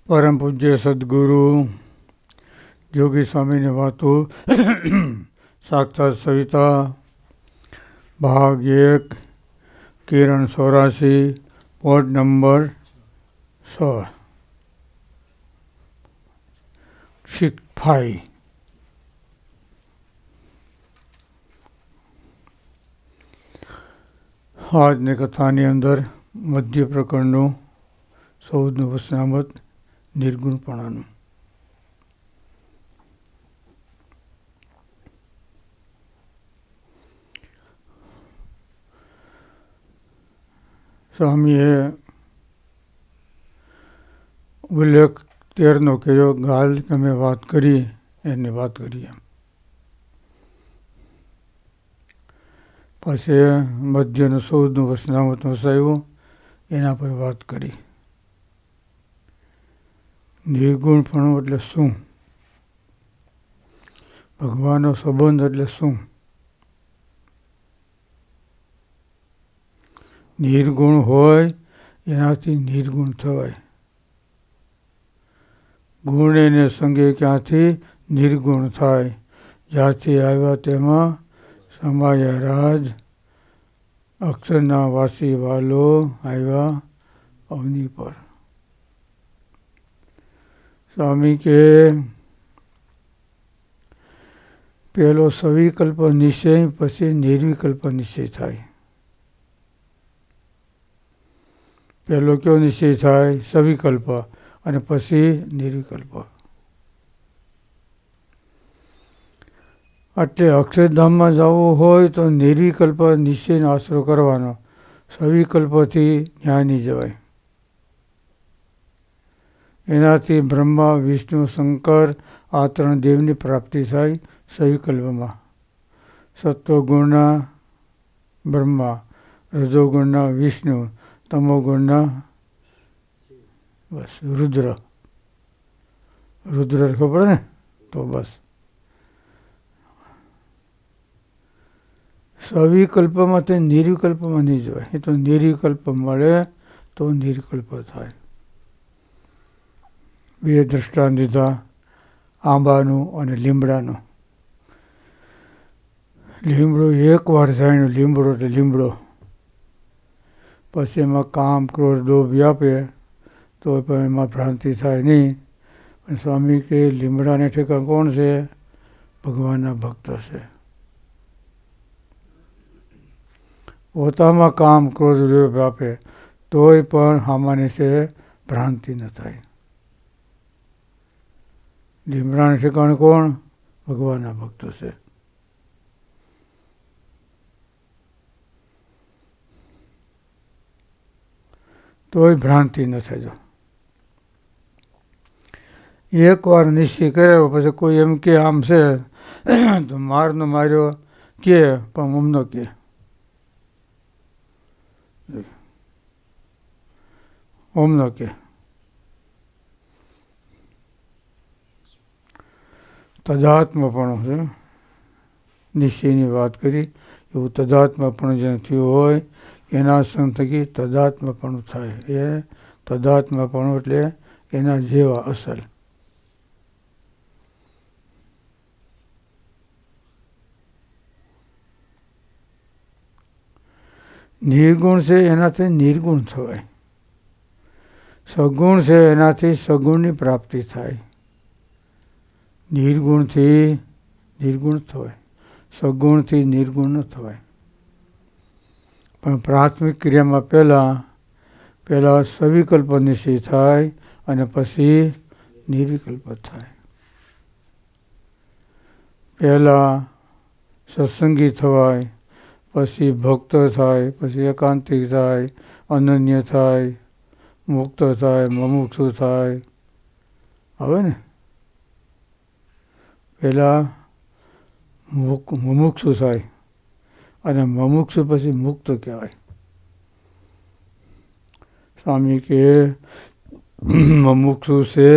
પરમ પૂજ્ય સદગુરુ જોગી સ્વામીની વાતો સાક્ષાત સવિતા ભાગ 1 કિરણ 84 પોર્ટ નંબર 6 5 આજની કથાની અંદર મધ્ય પ્રકરણનું 14નું વચનામૃત નિર્ગુણપણાનું. સ્વામીએ ઉલ્લેખ 13નો કર્યો. ગાલ તમે વાત કરી એની વાત કરીએ. પછી મધ્યનું 14નું વચનામૃત વસાવ્યું, એના પર વાત કરી. નિર્ગુણપણું એટલે શું? ભગવાનનો સંબંધ એટલે શું? નિર્ગુણ હોય એનાથી નિર્ગુણ થવાય. ગુણ એને સંગે ક્યાંથી નિર્ગુણ થાય? જ્યાંથી આવ્યા તેમાં સમાયા રાજ, અક્ષરના વાસી વાલો આવ્યા અવની પર. સ્વામી કે પેલો સવિકલ્પ નિશ્ચય, પછી નિર્વિકલ્પ નિશ્ચય થાય. પહેલો કયો નિશ્ચય થાય? સવિકલ્પ, અને પછી નિર્વિકલ્પ. એટલે અક્ષરધામમાં જવું હોય તો નિર્વિકલ્પ નિશ્ચયનો આશરો કરવાનો. સવિકલ્પથી જ્ઞાની જવાય. એનાથી બ્રહ્મા, વિષ્ણુ, શંકર આ 3 દેવની પ્રાપ્તિ થાય. સવિકલ્પમાં સત્વગુણના બ્રહ્મા, રજોગુણના વિષ્ણુ, તમોગુણના બસ રુદ્ર. રુદ્ર ખબર ને? તો બસ સવિકલ્પમાં તે નિર્વિકલ્પમાં નહીં જવાય. એ તો નિર્વિકલ્પ મળે તો નિર્વિકલ્પ થાય. 2 દ્રષ્ટાંત દીધા, આંબાનું અને લીમડાનું. લીમડો એકવાર જાણ્યું, લીમડો એટલે લીમડો. પછી એમાં કામ, ક્રોધ, લોભ વ્યાપે તો પણ એમાં ભ્રાંતિ થાય નહીં. પણ સ્વામી કે લીમડાને ઠેકાણ કોણ છે? ભગવાનના ભક્ત છે. પોતામાં કામ, ક્રોધ, લોભ વ્યાપે તોય પણ સામાન્ય છે ભ્રાંતિ ન થાય. લીમડાને ઠેકાણ કોણ? ભગવાનના ભક્ત છે. તોય ભ્રાંતિ ન થજો. એકવાર નિશ્ચય કર્યો પછી કોઈ એમ કે આમ છે તો મારનો માર્યો કે પણ અમનો કે. ઓમનો કે તદાત્મપણું છે. નિશ્ચયની વાત કરી એવું તદાત્મપણું જેને થયું હોય એના સંગ થકી તદાત્મપણું થાય. એ તદાત્મપણું એટલે એના જેવા અસલ. નિર્ગુણ છે એનાથી નિર્ગુણ થવાય. સગુણ છે એનાથી સગુણની પ્રાપ્તિ થાય. નિર્ગુણથી નિર્ગુણ થવાય, સગુણથી નિર્ગુણ ન થવાય. પણ પ્રાથમિક ક્રિયામાં પહેલાં સવિકલ્પ નિશ્ચય થાય અને પછી નિર્વિકલ્પ થાય. પહેલાં સત્સંગી થવાય, પછી ભક્ત થાય, પછી એકાંતિક થાય, અનન્ય થાય, મુક્ત થાય, મુમુક્ષુ થાય. હવે ને પહેલાં મુમુક્ષુ થાય અને મુમુક્ષુ પછી મુક્ત કહેવાય. સ્વામી કે મુમુક્ષુ છે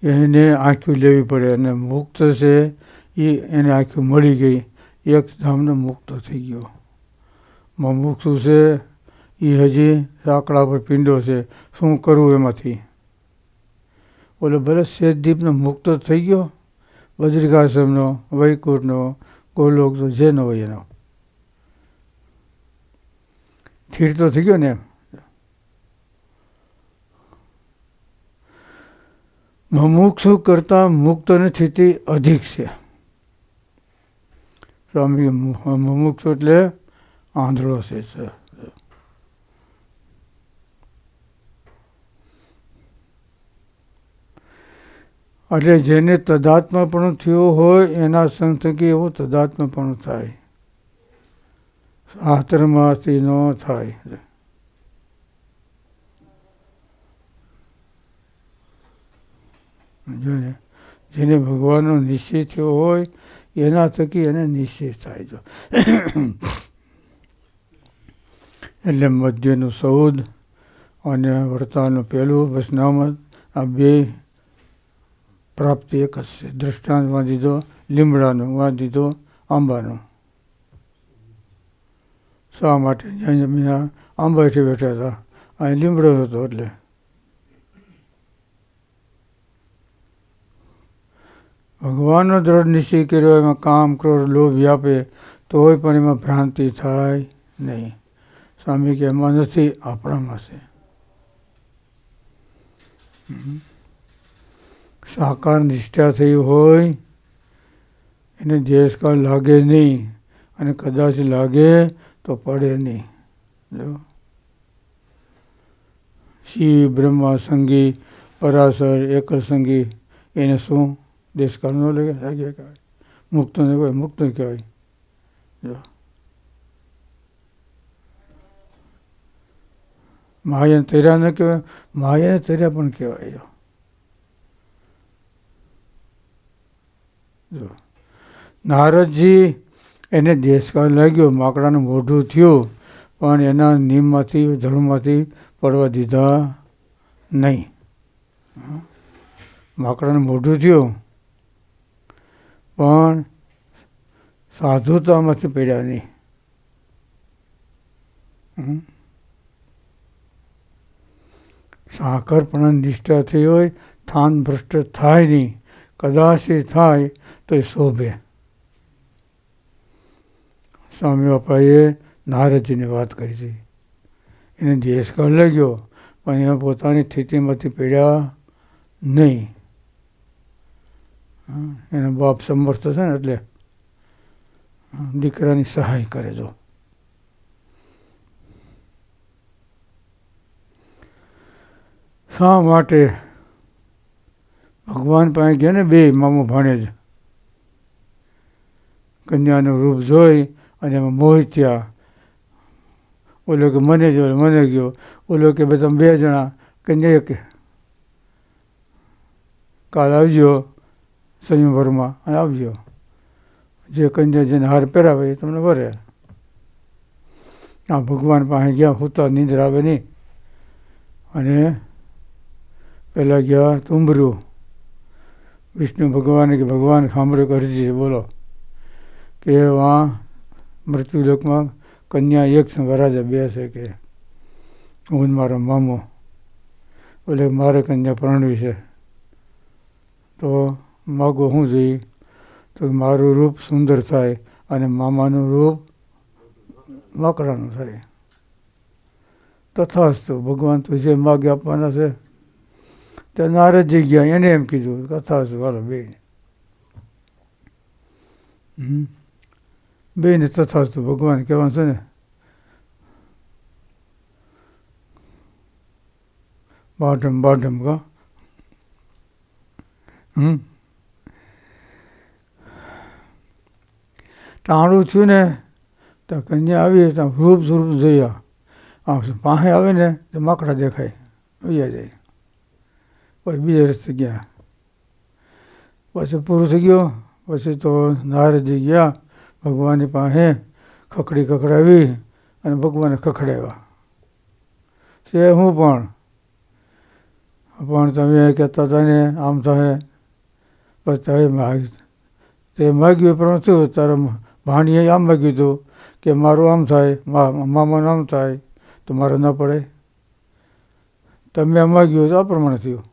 એને આંખું લેવી પડે અને મુક્ત છે એને આંખું મળી ગઈ, એક ધામનો મુક્ત થઈ ગયો. મુમુક્ષુ છે એ હજી સાંકળા પર પીંડો છે, શું કરવું એમાંથી? ઓલો ભલે શેષદીપનો મુક્ત થઈ ગયો, બદ્રિકાશ્રમનો, વૈકુંઠનો, ગોલોકનો, જેનો હોય એનો સ્થિર તો થઈ ગયો ને એમ. મુમુક્ષુ કરતાં મુક્તની સ્થિતિ અધિક છે. સ્વામી મુમુક્ષુ એટલે આંધળો છે. એટલે જેને તદાત્માપણું થયું હોય એના સંગ થકી એવું તદાત્માપણું થાય, શાસ્ત્રમાંથી ન થાય. જોને જેને ભગવાનનો નિશ્ચય થયો હોય એના થકી એને નિશ્ચય થાય. જો એટલે મધ્યનું 14 અને વર્તાનું પહેલું વૈષ્ણવમાં આ બે પ્રાપ્તિ એક જ છે. દૃષ્ટાંતમાં દીધો લીમડાનું, માં દીધો આંબાનું. શા માટે? જ્યાં આંબાથી બેઠા હતા, અહીં લીમડો હતો. એટલે ભગવાનનો દ્રઢ નિશ્ચય કર્યો, એમાં કામ, ક્રોધ, લોભ વ્યાપે તોય પણ એમાં ભ્રાંતિ થાય નહીં. સ્વામી કે એમાં નથી, આપણામાં છે. સાકાર નિષ્ઠા થઈ હોય એને દેશકાળ લાગે નહીં, અને કદાચ લાગે તો પડે નહીં. જો શિવ, બ્રહ્મા, સંગી, પરાશર, એકલ સંગી, એને શું દેશકાળ ન લાગે? કહેવાય મુક્ત ને કહેવાય, મુક્ત કહેવાય. જો મહાયાન તૈરા ન કહેવાય, મહાયાન તૈરા પણ કહેવાય. જો નારદજી એને દેશકાળ લાગ્યો, માકડાનું મોઢું થયું, પણ એના નિયમમાંથી, ધર્મમાંથી પડવા દીધા નહીં. માકડાનું મોઢું થયું પણ સાધુતામાંથી પડ્યા નહીં. સાકરપણા નિષ્ઠા થઈ હોય, થાન ભ્રષ્ટ થાય નહીં. કદાચ એ થાય તો એ શોભે. સ્વામી બાપાએ નારદજીની વાત કરી હતી. એને દેશકાળ લાગ્યો પણ એને પોતાની સ્થિતિમાંથી પડ્યા નહીં. એનો બાપ સમર્થ છે ને, એટલે દીકરાની સહાય કરે. જો શા માટે ભગવાન પાસે ગયા ને બે મામો ભાણેજ, કન્યાનું રૂપ જોઈ અને એમાં મોહિત થયા. ઓલો કે મને જો, મને ગયો. ઓલો કે બધા 2 જણા. કન્યા કે કાલ આવજો સંયમવરમાં અને આવજો, જે કન્યા જેને હાર પહેરાવે એ તમને વરે. આ ભગવાન પાસે ગયા, હોતા નીંદર આવે નહીં. અને પહેલાં ગયા તુંબરું. વિષ્ણુ ભગવાને કે ભગવાન સાંભળ્યો અરજી છે, બોલો. કે વાં મૃત્યુલોકમાં કન્યા એક છે, વરાજા 2 છે. કે હું મારો મામો, બોલે મારે કન્યા પરણવી છે, તો માગો શું જોઈએ? તો મારું રૂપ સુંદર થાય અને મામાનું રૂપ માકડાનું થાય. તથાસ્તુ, ભગવાન તો જે માગે આપવાના છે. તો નારદજી ગયા, એને એમ કીધું તથાસ્તુ, હાલો બેને તથાસ્તુ ભગવાન કહેવાનું છે ને. બાઢમ કા ટાણું થયું ને તો કન્યા આવી, તો રૂપ જોયા. આમ પાસે આવે ને તો માકડા દેખાય, વૈયા જાય. પછી બીજા રસ્તે ગયા. પછી પૂરું થઈ ગયું. પછી તો નારદજી ગયા ભગવાનની પાસે, ખખડી ખખડાવી અને ભગવાને ખખડાવ્યા. છે હું પણ તમે કહેતા હતા ને આમ થાય. પછી તે માગ્યું પણ થયું. તારા ભાણીએ આમ માગ્યું હતું કે મારું આમ થાય, મામાનું આમ થાય. તમારો ન પડે. તમે માગ્યું તો આ પ્રમાણે થયું,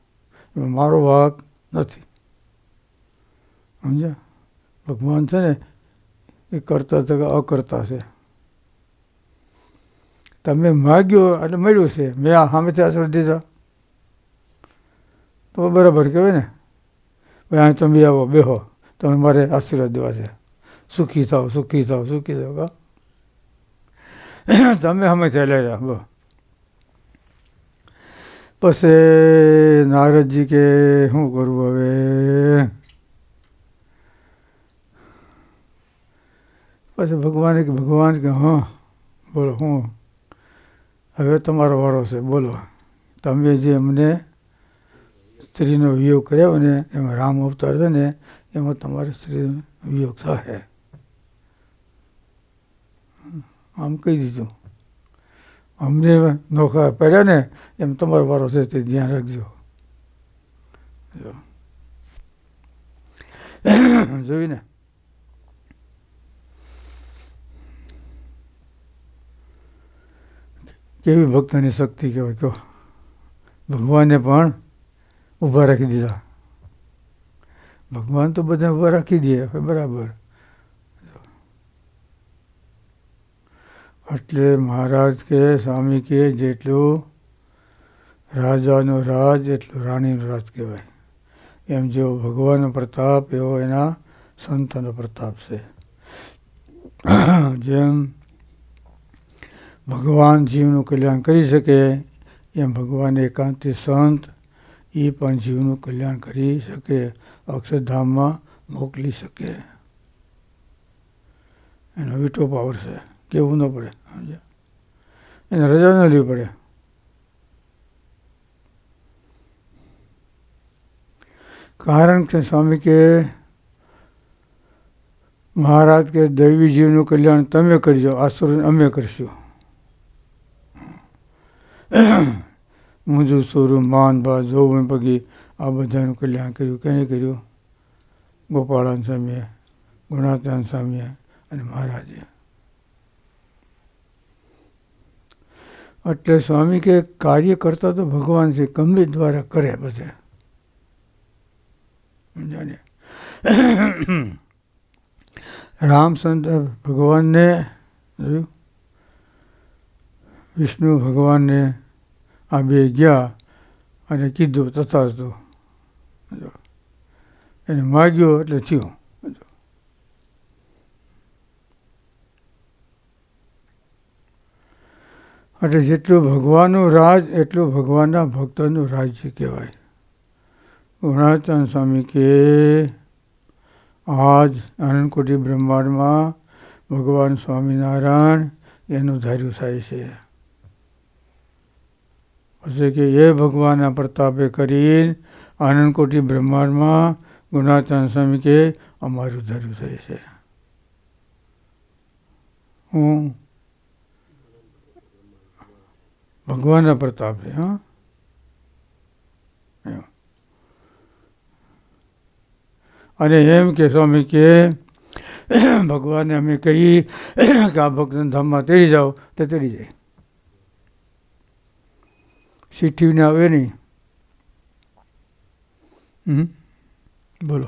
એમાં મારો વાંક નથી. સમજ્યા? ભગવાન છે ને એ કરતા છે કે અકર્તા છે. તમે માગ્યો એટલે મળ્યું છે, મેં આ સામેથી આશીર્વાદ દીધા તો બરાબર કહેવાય ને. ભાઈ અહીં તમે આવો, બેહો, તમે મારે આશીર્વાદ દેવા છે, સુખી થાવ, સુખી થાવ, સુખી થાવ. કા તમે સામેથી લઈ રહ્યા બસ. પછી નારદજી કે શું કરવું હવે? પછી ભગવાન કે હા બોલો, હું હવે તમારો વારો છે, બોલો. તમે જે અમને સ્ત્રીનો વિયોગ કર્યો ને, એમાં રામ અવતાર છે ને, એમાં તમારે સ્ત્રીનો વિયોગ થાય. આમ કહી દીધું. અમને નોખા પડ્યા ને એમ તમારો વારો છે, તે ધ્યાન રાખજો. જોઈ ને, કેવી ભક્તની શક્તિ કહેવાય. કહો, ભગવાને પણ ઊભા રાખી દીધા. ભગવાન તો બધા ઊભા રાખી દે બરાબર. એટલે મહારાજ કે, સ્વામી કે, જેટલું રાજાનો રાજ એટલું રાણીનો રાજ કહેવાય. એમ જેવો ભગવાનનો પ્રતાપ એવો એના સંતોનો પ્રતાપ છે. જેમ ભગવાન જીવનું કલ્યાણ કરી શકે, એમ ભગવાન એકાંતી સંત એ પણ જીવનું કલ્યાણ કરી શકે, અક્ષરધામમાં મોકલી શકે. એનો વીટો પાવર છે. કેવું ન પડે, એને રજા ન લેવી પડે. કારણ કે સ્વામી કે, મહારાજ કે દૈવી જીવનું કલ્યાણ તમે કરજો, આસુર અમે કરશું. મુજુ સોરું માન ભા જોવું પગી આ બધાનું કલ્યાણ કર્યું. કેને કર્યું? ગોપાળાન સ્વામીએ, ગુણાત્યાન સ્વામીએ અને મહારાજે. એટલે સ્વામી કે કાર્ય કરતા તો ભગવાન છે, ગમે દ્વારા કરે બધે. સમજાને? રામચંદ્ર ભગવાનને વિષ્ણુ ભગવાનને આ બે ગયા અને કીધું તથાસ્તુ. એને માગ્યો એટલે થયું. એટલે જેટલું ભગવાનનું રાજ એટલું ભગવાનના ભક્તોનું રાજ્ય કહેવાય. ગુણાચંદ સ્વામી કે આજ આનંદકોટી બ્રહ્માંડમાં ભગવાન સ્વામિનારાયણ એનું ધાર્યું થાય છે. પછી કે એ ભગવાનના પ્રતાપે કરીને આનંદકોટી બ્રહ્માંડમાં ગુણાચંદ સ્વામી કે અમારું ધાર્યું થાય છે. હું ભગવાનના પ્રતાપ છે. હા, અને એમ કે સ્વામી કે ભગવાનને અમે કહી કે આ ભક્ત ધામમાં તેડી જાઓ તો તેડી જાય. ચિઠ્ઠીને આવે નહીં. બોલો.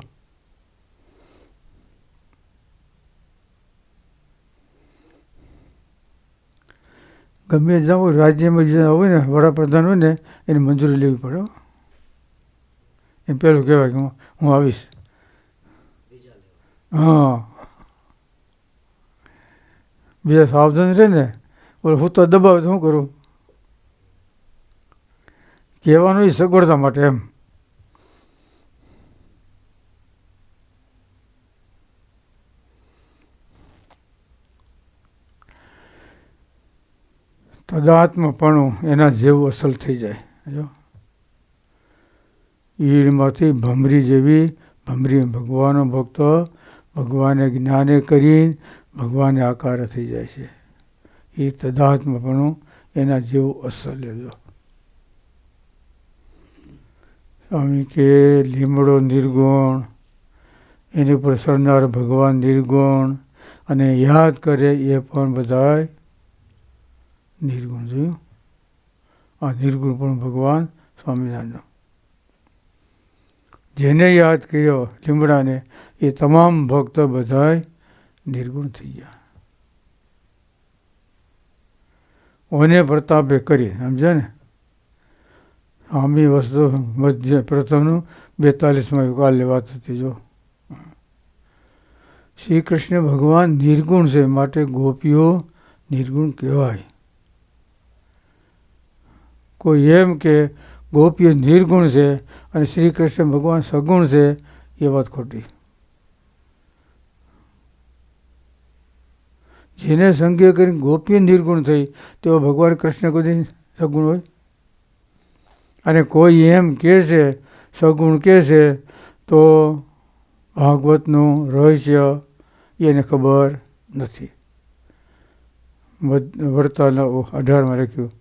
ગમે જાઓ રાજ્યમાં જે હોય ને, વડાપ્રધાન હોય ને, એની મંજૂરી લેવી પડે. એમ પેલું કહેવાય કે હું આવીશ. હા, બીજા સાવધાન રહે ને. બોલે હું તો દબાવે તો શું કરું? કહેવાનું એ સગવડતા માટે એમ. તદાત્મપણું એના જેવું અસલ થઈ જાય. જો ઈડમાંથી ભમરી જેવી ભમરી ભગવાનનો ભક્તો ભગવાને જ્ઞાને કરી ભગવાને આકાર થઈ જાય છે. એ તદાત્મપણું એના જેવું અસલ લેજો. સ્વામી કે લીમડો નિર્ગુણ, એની ઉપર સરનાર ભગવાન નિર્ગુણ, અને યાદ કરે એ પણ બધાય નિર્ગુણ જોયું. આ નિર્ગુણ પણ ભગવાન સ્વામિનારાયણ જેને યાદ કર્યો લીમડાને એ તમામ ભક્ત બધાય નિર્ગુણ થઈ ગયા. ઓને પ્રતાપે કરી સમજે ને. આમી વસ્તુ મધ્ય પ્રથમનું 42માં કાલે વાત હતી. જો શ્રી કૃષ્ણ ભગવાન નિર્ગુણ છે માટે ગોપીઓ નિર્ગુણ કહેવાય. કોઈ એમ કે ગોપીઓ નિર્ગુણ છે અને શ્રી કૃષ્ણ ભગવાન સગુણ છે એ વાત ખોટી. જેને સંજ્ઞા કરીને ગોપીઓ નિર્ગુણ થઈ તેઓ ભગવાન કૃષ્ણ કોઈ સગુણ હોય? અને કોઈ એમ કહે છે સગુણ કહે છે તો ભાગવતનું રહસ્ય એને ખબર નથી. વર્તાના 18માં લખ્યું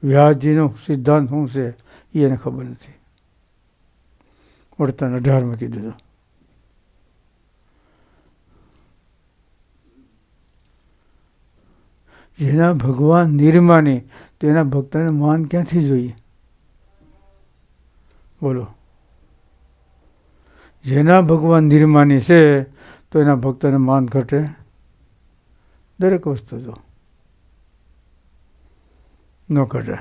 વ્યાસજીનો સિદ્ધાંત શું છે એને ખબર નથી. વર્તન 18માં કીધું. જેના ભગવાન નિર્માની તેના ભક્તને માન ક્યાંથી જોઈએ? બોલો. જેના ભગવાન નિર્માની છે તો એના ભક્તને માન ઘટે? દરેક વસ્તુ જો ન ઘટે.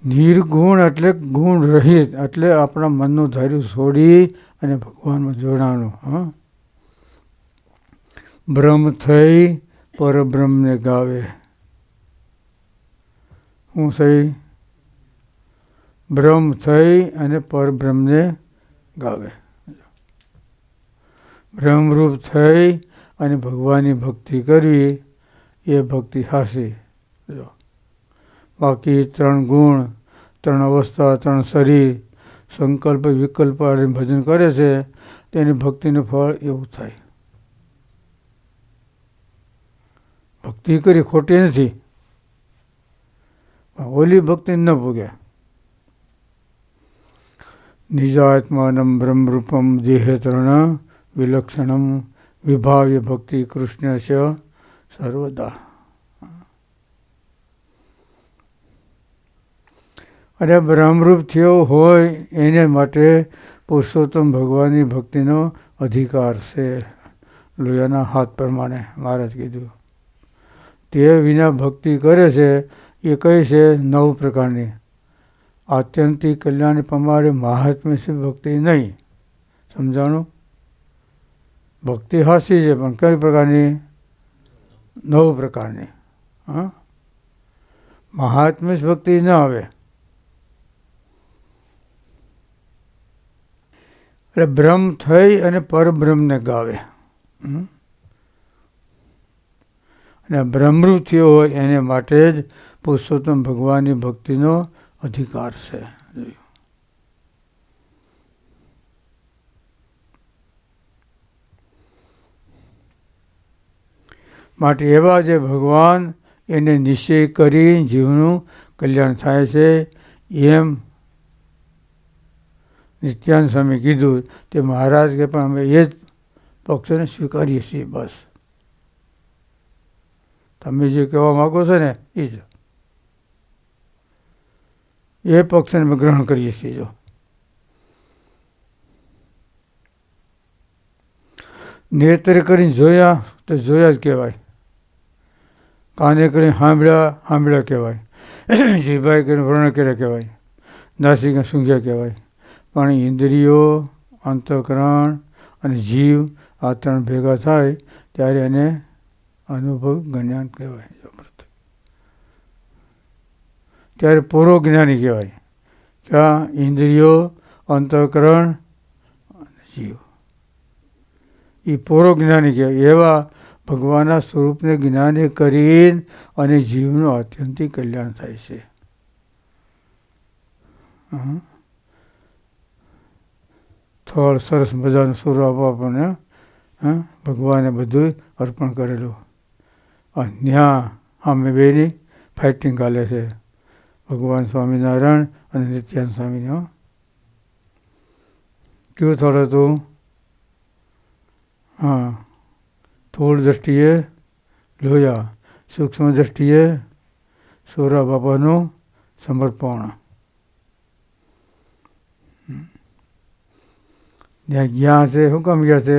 નિર્ગુણ એટલે ગુણ રહિત, એટલે આપણા મનનું ધાર્યું છોડી અને ભગવાનમાં જોડાણું. હા, બ્રહ્મ થઈ પરબ્રહ્મને ગાવે. હું થઈ? બ્રહ્મ થઈ અને પરબ્રહ્મને ગાવે. બ્રહ્મરૂપ થઈ અને ભગવાનની ભક્તિ કરવી એ ભક્તિ હાસી. બાકી 3 ગુણ, 3 અવસ્થા, 3 શરીર, સંકલ્પ વિકલ્પ ભજન કરે છે તેની ભક્તિનું ફળ એવું થાય. ભક્તિ કરી ખોટી નથી, ઓલી ભક્તિ ન ભોગે. નિજાત્માનમ બ્રહ્મરૂપમ દેહે તૃણ વિલક્ષણમ વિભાવ્ય ભક્તિ કૃષ્ણસ્ય સર્વદા. અને બ્રહ્મરૂપ થયો હોય એને માટે પુરુષોત્તમ ભગવાનની ભક્તિનો અધિકાર છે. લોયાના હાથ પ્રમાણે મહારાજ કીધું. તે વિના ભક્તિ કરે છે એ કઈ છે? 9 પ્રકારની. આત્યંતિક કલ્યાણ પ્રમાણે મહાત્મ્ય છે ભક્તિ નહીં. સમજાણું? ભક્તિ હાસી છે પણ કઈ પ્રકારની? 9 પ્રકારની. હા, મહાત્મ્ય ભક્તિ ના આવે. એટલે બ્રહ્મ થઈ અને પરબ્રહ્મને ગાવે. અને બ્રહ્મરૂપ થયો હોય એને માટે જ પુરુષોત્તમ ભગવાનની ભક્તિનો અધિકાર છે. માટે એવા જે ભગવાન એને નિશ્ચય કરી જીવનું કલ્યાણ થાય છે એમ નિત્યાનંદ સ્વામી કીધું તે મહારાજ કે પણ અમે એ જ પક્ષને સ્વીકારીએ છીએ. બસ તમે જે કહેવા માગો છો ને એ જ એ પક્ષને અમે ગ્રહણ કરીએ છીએ. જો નેત્ર કરીને જોયા તો જોયા જ કહેવાય, કાને કરીને સાંભળ્યા કહેવાય, જીભાઈ કરીને વર્ણ કર્યા કહેવાય, નાસિકા સૂંઘ્યા કહેવાય. પણ ઇન્દ્રિયો, અંતઃકરણ અને જીવ આ 3 ભેગા થાય ત્યારે એને અનુભવ જ્ઞાન કહેવાય. ત્યારે પૂર્વ જ્ઞાની કહેવાય. ક્યાં? ઇન્દ્રિયો, અંતઃકરણ અને જીવ એ પૂર્વ જ્ઞાની કહેવાય. એવા ભગવાનના સ્વરૂપને જ્ઞાની કરીને અને જીવનું આત્યંતિક કલ્યાણ થાય છે. થોડ સરસ મજાનું સ્વરૂપ આપવા આપણને ભગવાને બધું અર્પણ કરેલું. ત્યાં અમે બેની ફાઇટિંગ ચાલે છે ભગવાન સ્વામિનારાયણ અને નિત્યાનંદ સ્વામીનો. કેવું થોડું હતું? હા, સ્થૂળ દ્રષ્ટિએ લોયા, સૂક્ષ્મ દ્રષ્ટિએ સોરા બાપાનું સમર્પણ. ત્યાં ગયા છે, શું કામ ગયા છે?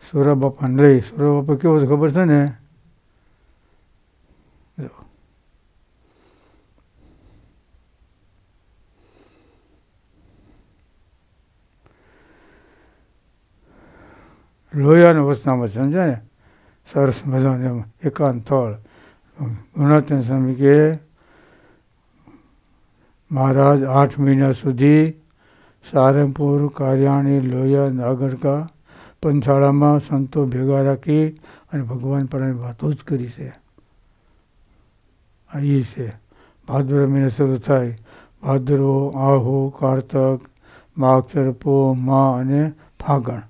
સોરા બાપાને લઈ. સોરા બાપા કેવો છે ખબર છે ને? લોયાનું વચનામાં સમજાય ને, સરસ મજાનું એકાંત સ્થળ. ગુણાતીત સ્વામી કે મહારાજ 8 મહિના સુધી સારંગપુર, કાર્યાણી, લોયા, નાગરકા પંથાળામાં સંતો ભેગા રાખી અને ભગવાન પર વાતો જ કરી છે. આ એ છે. ભાદરવા મહિના શરૂ થાય. ભાદરવો, આહો, કારતક, માગસર, પો, મા અને ફાગણ.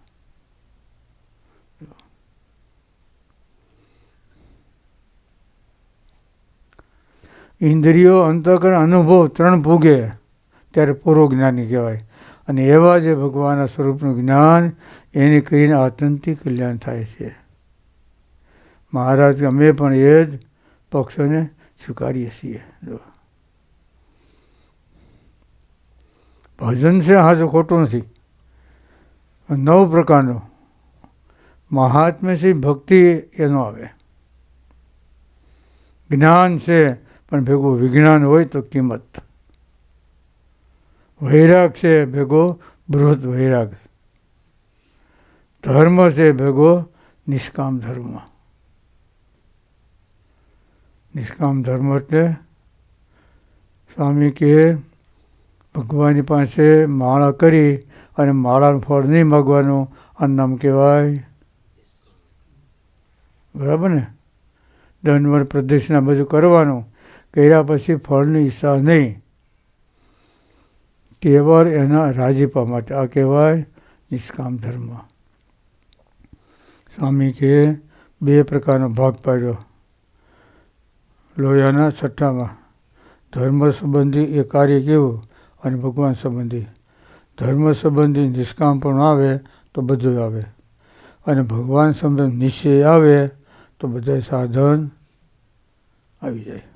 ઇન્દ્રિયો, અંતઃકરણ, અનુભવ 3 ભોગે ત્યારે પૂર્વ જ્ઞાની કહેવાય. અને એવા જે ભગવાનના સ્વરૂપનું જ્ઞાન એને કરીને આત્યંતિક કલ્યાણ થાય છે. મહારાજ અમે પણ એ જ પક્ષોને સ્વીકારીએ છીએ. ભજન છે હાજર ખોટું નથી. 9 પ્રકારનું મહાત્મ્ય છે, ભક્તિ એનો આવે. જ્ઞાન છે પણ ભેગું વિજ્ઞાન હોય તો કિંમત. વૈરાગ છે ભેગો બૃહદ વૈરાગ. ધર્મ છે ભેગો નિષ્કામ ધર્મ. નિષ્કામ ધર્મ એટલે સ્વામી કે ભગવાનની પાસે માળા કરી અને માળાનું ફળ નહીં માગવાનું, આ નામ કહેવાય. બરાબર ને? દંડવત પ્રદક્ષિણા બધું કરવાનું, કર્યા પછી ફળની ઈચ્છા નહીં, કેવળ એના રાજીપા માટે. આ કહેવાય નિષ્કામ ધર્મ. સ્વામી કે 2 પ્રકારનો ભાગ પાડ્યો લોયાના 6ઠામાં. ધર્મ સંબંધી એ કાર્ય કેવું અને ભગવાન સંબંધી. ધર્મ સંબંધી નિષ્કામ પણ આવે તો બધું આવે, અને ભગવાન સંબંધી નિશ્ચય આવે તો બધા સાધન આવી જાય.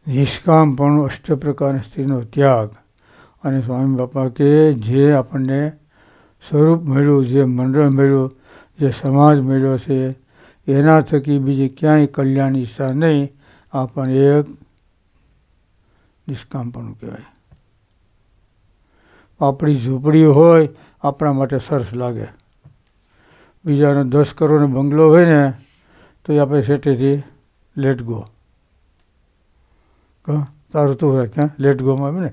નિષ્કામ પણ 8 પ્રકારની સ્ત્રીનો ત્યાગ. અને સ્વામી બાપા કે જે આપણને સ્વરૂપ મળ્યું, જે મંડળ મળ્યું, જે સમાજ મળ્યો છે, એના થકી બીજી ક્યાંય કલ્યાણ ઈચ્છા નહીં. આ પણ એક નિષ્કામપણું કહેવાય. આપણી ઝૂંપડી હોય આપણા માટે સરસ લાગે. બીજાનો 10 કરોડનો બંગલો હોય ને તો એ આપણે સેટેથી લેટ ગો. તારું તું હોય ક્યાં લેટ ગોમાં આવે ને.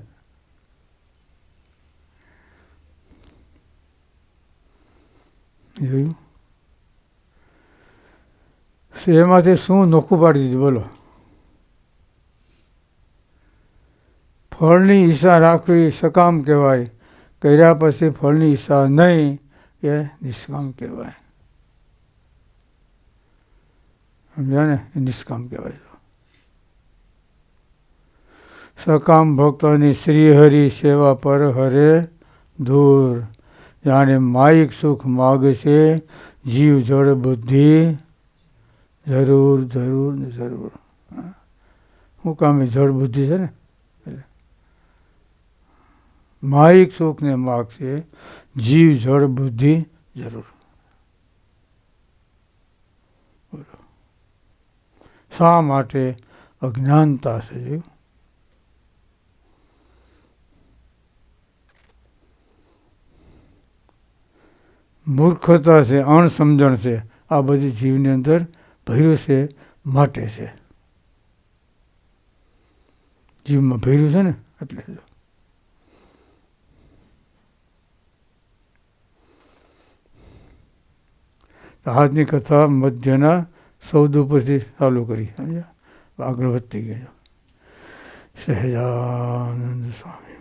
જોયું? એમાંથી શું નોખું પાડી દીધું બોલો? ફળની ઈચ્છા રાખવી સકામ કહેવાય. કર્યા પછી ફળની ઈચ્છા નહીં એ નિષ્કામ કહેવાય. સમજ્યા ને? એ નિષ્કામ કહેવાય. સકામ ભક્તોની શ્રીહરિ સેવા પર હરે દૂર. જાણે માયિક સુખ માગે છે જીવ જળ બુદ્ધિ જરૂર જરૂર ને જરૂર. શું કામ એ જળ બુદ્ધિ છે ને? માયિક સુખને માગશે, જીવ જળ બુદ્ધિ જરૂર. શા માટે? અજ્ઞાનતા છે. મૂર્ખતા છે, અણસમજણ છે. આ બધી જીવની અંદર ભર્યું છે માટે છે. જીવમાં ભર્યું છે ને એટલે. આજની કથા મધ્યના 14 ઉપરથી ચાલુ કરી. સમજ્યા? આગળ વધતી ગયા. સહજાનંદ સ્વામી.